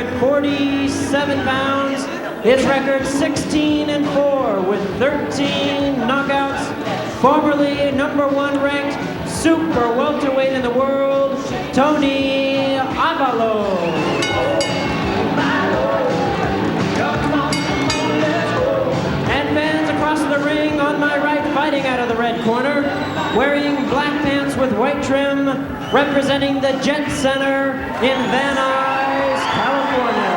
147 pounds. His record 16-4 with 13 knockouts. Formerly #1 ranked super welterweight in the world, Tony Avalos. Across the ring on my right, fighting out of the red corner, wearing black pants with white trim, representing the Jet Center in Van Nuys, California.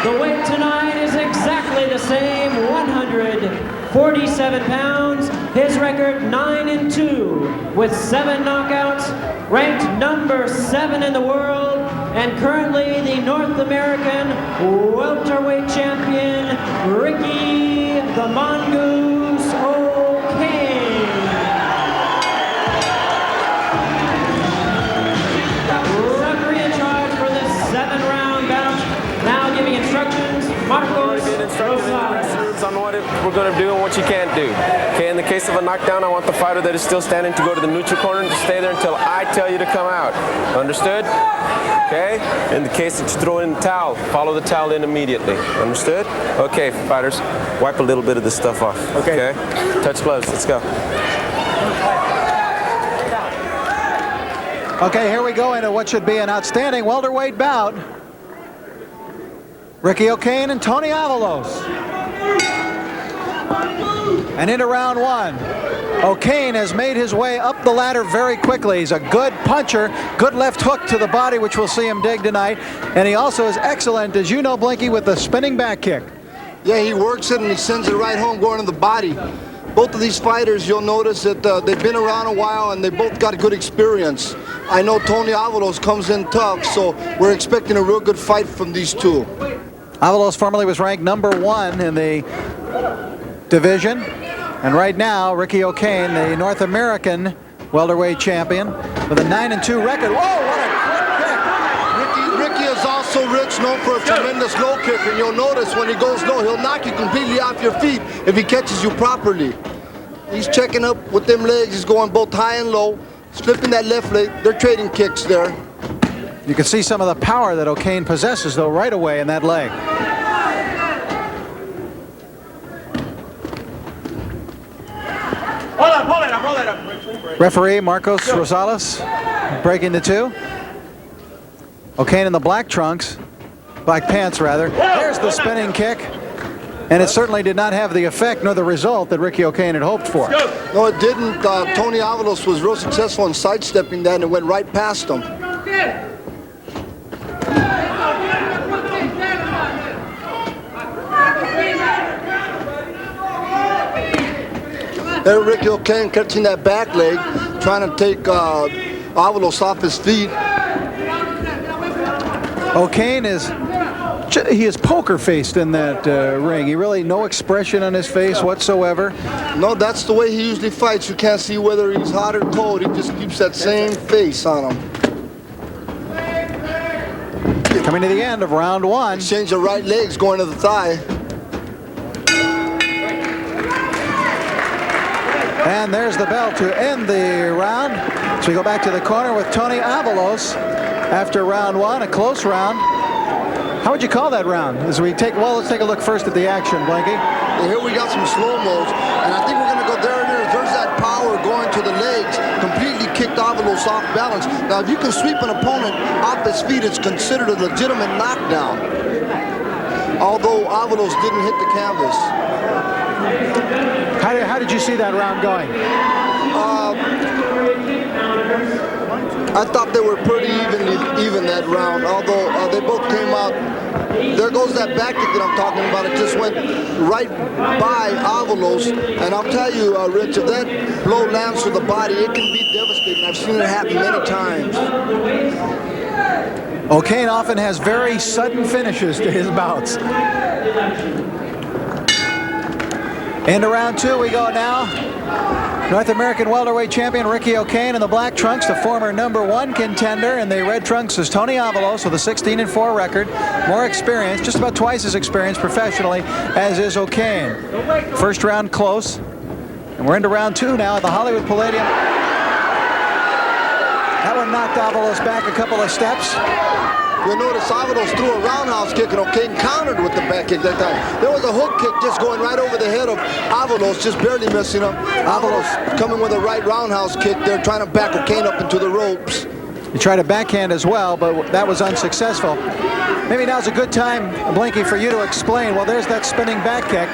The weight tonight is exactly the same, 147 pounds. His record 9-2 with 7 knockouts, ranked #7 in the world, and currently the North American welterweight champion, Ricky the Mongoose O'Kane. Referee in charge for this 7-round bout. Now giving instructions, Marcos Rosales. On what we're going to do and what you can't do. Okay, in the case of a knockdown, I want the fighter that is still standing to go to the neutral corner and to stay there until I tell you to come out. Understood? Okay? In the case that you throw in the towel, follow the towel in immediately. Understood? Okay, fighters, wipe a little bit of this stuff off. Okay? Touch gloves. Let's go. Okay, here we go into what should be an outstanding welterweight bout. Ricky O'Kane and Tony Avalos. And into round 1. O'Kane has made his way up the ladder very quickly. He's a good puncher, good left hook to the body, which we'll see him dig tonight. And he also is excellent, as you know, Blinky, with the spinning back kick. Yeah, he works it and he sends it right home going to the body. Both of these fighters, you'll notice that they've been around a while and they both got good experience. I know Tony Avalos comes in tough, so we're expecting a real good fight from these two. Avalos formerly was ranked #1 in the division. And right now, Ricky O'Kane, the North American welterweight champion, with a 9-2 record. Whoa, what a quick kick! Ricky is also known for a tremendous low kick, and you'll notice when he goes low, he'll knock you completely off your feet if he catches you properly. He's checking up with them legs. He's going both high and low, slipping that left leg. They're trading kicks there. You can see some of the power that O'Kane possesses, though, right away in that leg. Hold it up. Referee Marcos Rosales breaking the 2. O'Kane in the black trunks, black pants rather. There's the spinning kick. And it certainly did not have the effect nor the result that Ricky O'Kane had hoped for. No, it didn't. Tony Avalos was real successful in sidestepping that and it went right past him. There, Ricky O'Kane catching that back leg, trying to take Avalos off his feet. O'Kane is poker-faced in that ring. He really, no expression on his face whatsoever. No, that's the way he usually fights. You can't see whether he's hot or cold. He just keeps that same face on him. Coming to the end of round 1. Exchange the right legs going to the thigh. And there's the bell to end the round. So we go back to the corner with Tony Avalos after round 1, a close round. How would you call that round? As we take, well, let's take a look first at the action, Blanky. Well, here we got some slow-mos, and I think we're going to go there. There's that power going to the legs, completely kicked Avalos off balance. Now, if you can sweep an opponent off his feet, it's considered a legitimate knockdown. Although Avalos didn't hit the canvas. How did you see that round going? I thought they were pretty even that round, although they both came out. There goes that back kick that I'm talking about. It just went right by Avalos. And I'll tell you, Rich, if that blow lands to the body, it can be devastating. I've seen it happen many times. O'Kane often has very sudden finishes to his bouts. Into round 2 we go now. North American welterweight champion Ricky O'Kane in the black trunks, the former #1 contender. In the red trunks is Tony Avalos with a 16-4 record. More experience, just about twice as experienced professionally as is O'Kane. First round close. And we're into round 2 now at the Hollywood Palladium. That one knocked Avalos back a couple of steps. Avalos threw a roundhouse kick, and O'Kane countered with the back kick that time. There was a hook kick just going right over the head of Avalos, just barely missing him. Avalos coming with a right roundhouse kick there, trying to back O'Kane up into the ropes. He tried a backhand as well, but that was unsuccessful. Maybe now's a good time, Blinky, for you to explain. Well, there's that spinning back kick,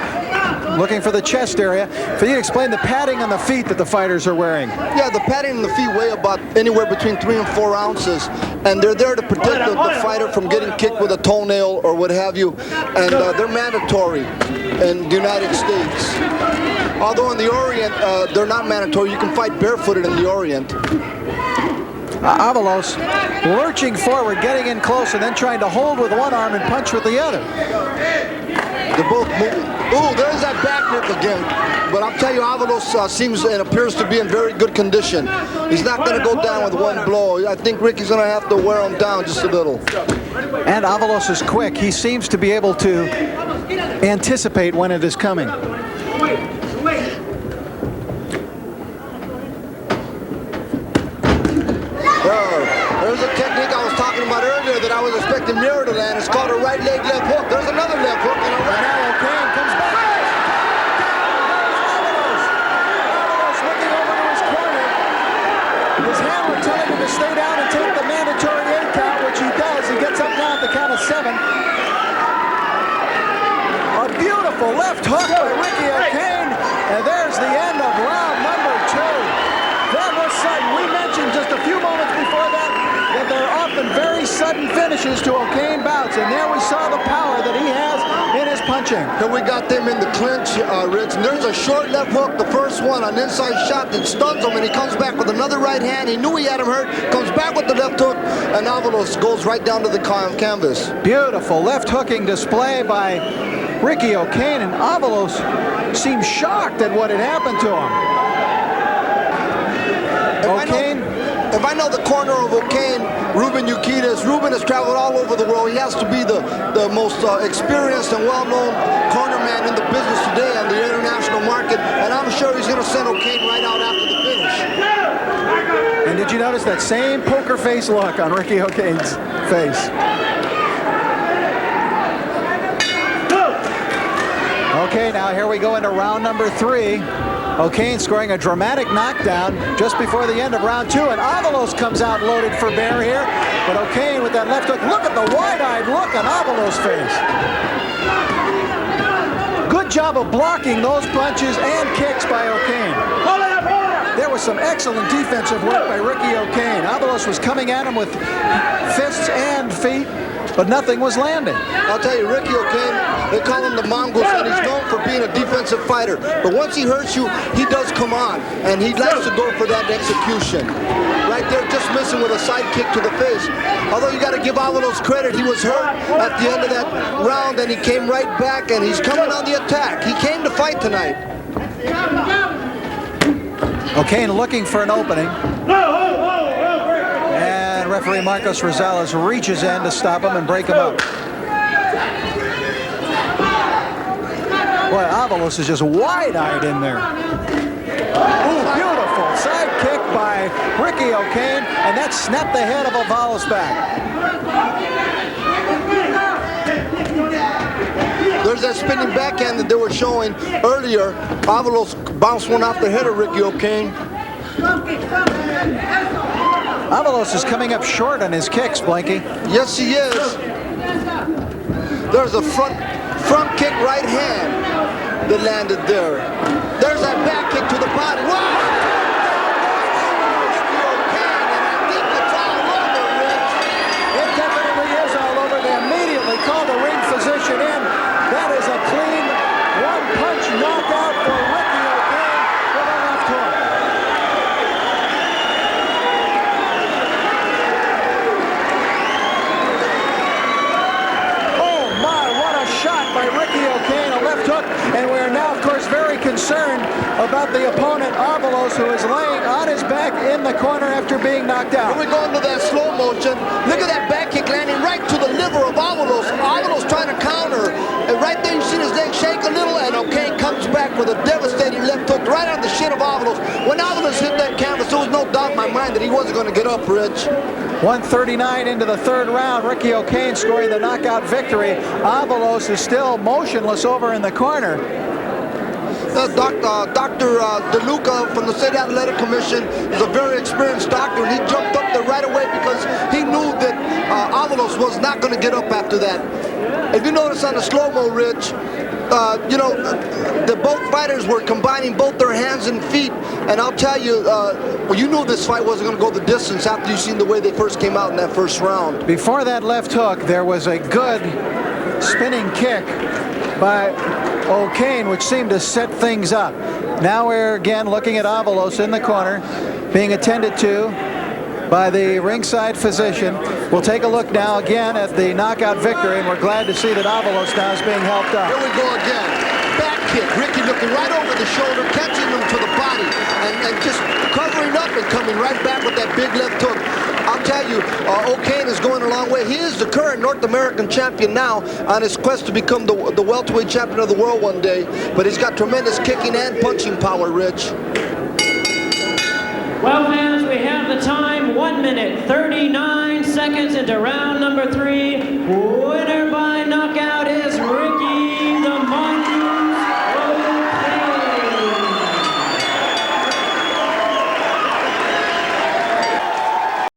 looking for the chest area. For you to explain the padding on the feet that the fighters are wearing. Yeah, the padding on the feet weigh about anywhere between 3 and 4 ounces, and they're there to protect the fighter from getting kicked with a toenail or what have you, and they're mandatory in the United States. Although in the Orient, they're not mandatory. You can fight barefooted in the Orient. Avalos lurching forward, getting in close, and then trying to hold with one arm and punch with the other. They're both moving. Ooh, there's that back kick again. But I'll tell you, Avalos seems and appears to be in very good condition. He's not going to go down with one blow. I think Ricky's going to have to wear him down just a little. And Avalos is quick. He seems to be able to anticipate when it is coming. There's a technique I was talking about earlier that I was expecting Miro to land. It's called a right leg left hook. There's another left hook and a right. Now O'Kane comes back. Avalos looking over to his corner. His handler telling him to stay down and take the mandatory 8 count, which he does. He gets up now at the count of 7. A beautiful left hook by Ricky O'Kane. And there's the end of round number 2. That was sudden. We mentioned just a few moments before that there are often very sudden finishes to O'Kane bouts, and there we saw the power that he has in his punching. And we got them in the clinch, Rich. And there's a short left hook, the first one, an inside shot that stuns him, and he comes back with another right hand. He knew he had him hurt, comes back with the left hook, and Avalos goes right down to the canvas. Beautiful left hooking display by Ricky O'Kane, and Avalos seemed shocked at what had happened to him. O'Kane. If I know the corner of O'Kane, Ruben Yukitas, Ruben has traveled all over the world. He has to be the most experienced and well-known corner man in the business today on the international market, and I'm sure he's going to send O'Kane right out after the finish. And did you notice that same poker face look on Ricky O'Kane's face? Okay, now here we go into round number 3. O'Kane scoring a dramatic knockdown just before the end of round 2, and Avalos comes out loaded for bear here, but O'Kane with that left hook. Look at the wide-eyed look on Avalos' face. Good job of blocking those punches and kicks by O'Kane. There was some excellent defensive work by Ricky O'Kane. Avalos was coming at him with fists and feet, but nothing was landing. I'll tell you, Ricky O'Kane, they call him the mongoose, and he's known for being a defensive fighter. But once he hurts you, he does come on, and he likes to go for that execution. Right there, just missing with a side kick to the face. Although you got to give Avalos credit, he was hurt at the end of that round, and he came right back, and he's coming on the attack. He came to fight tonight. O'Kane looking for an opening. And referee Marcos Rosales reaches in to stop him and break him up. Boy, Avalos is just wide-eyed in there. Ooh, beautiful side kick by Ricky O'Kane, and that snapped the head of Avalos back. There's that spinning backhand that they were showing earlier. Avalos bounced one off the head of Ricky O'Kane. Avalos is coming up short on his kicks, Blanky. Yes, he is. There's a front kick right hand that landed there. There's that back kick to the body. Wow! It definitely is all over. They immediately call the ring physician in. That is a clean one-punch knockout for Ricky O'Kane with a left hook. Oh my, what a shot by Ricky O'Kane, a left hook. And we're now, of course, very concerned about the opponent, Avalos, who is laying on his back in the corner after being knocked out. When we go into that slow motion, look at that back kick landing right to the liver of Avalos. Avalos trying to counter, and right there you see his leg shake a little, and O'Kane comes back with a devastating left hook right on the shin of Avalos. When Avalos hit that canvas, there was no doubt in my mind sign that he wasn't going to get up, Rich. 1:39 into the third round. Ricky O'Kane scoring the knockout victory. Avalos is still motionless over in the corner. Dr. DeLuca from the State Athletic Commission is a very experienced doctor, and he jumped up there right away because he knew that Avalos was not going to get up after that. If you notice on the slow-mo, Rich, you know, the both fighters were combining both their hands and feet, and I'll tell you, well, you knew this fight wasn't going to go the distance after you seen the way they first came out in that first round. Before that left hook, there was a good spinning kick by O'Kane, which seemed to set things up. Now we're again looking at Avalos in the corner, being attended to by the ringside physician. We'll take a look now again at the knockout victory, and we're glad to see that Avalos now is being helped up. Here we go again. Back kick. Ricky looking right over the shoulder, catching him to the body, and just covering up and coming right back with that big left hook. I'll tell you, O'Kane is going a long way. He is the current North American champion now on his quest to become the welterweight champion of the world one day. But he's got tremendous kicking and punching power, Rich. Well, fans, we have the time, 1 minute, 39 seconds into round number 3. Winner by